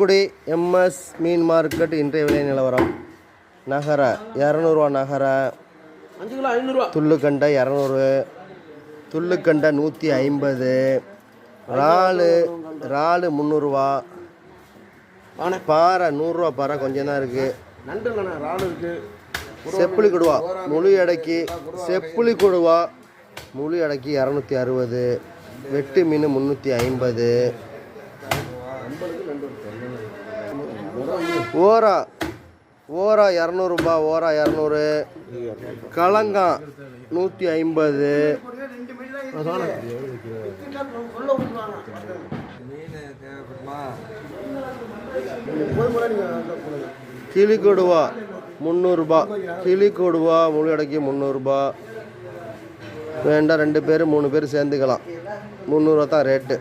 Thoothukudi MS மீன் market இன்றைய விலை நிலவரம். நகர 200 நகர, 5 கிலோ 500, துள்ளுக்கண்டை 200, துள்ளுக்கண்டை 150, இறாலு 300, பாறை 100 பாறை கொஞ்சம் தான் இருக்குது. செப்புளி கொடுவா முழு எடைக்கு, செப்புளி கொடுவா முழு எடைக்கு 260, வெட்டு மீன் 350, ஓரா 200, ஓரா 200, கலங்காய் 150, கிளி கொடுவா 300, கிளி கொடுவா முழு எடைக்கு 300. வேண்டாம் 2 பேர் 3 பேர் சேர்ந்துக்கலாம். 300 தான் ரேட்டு.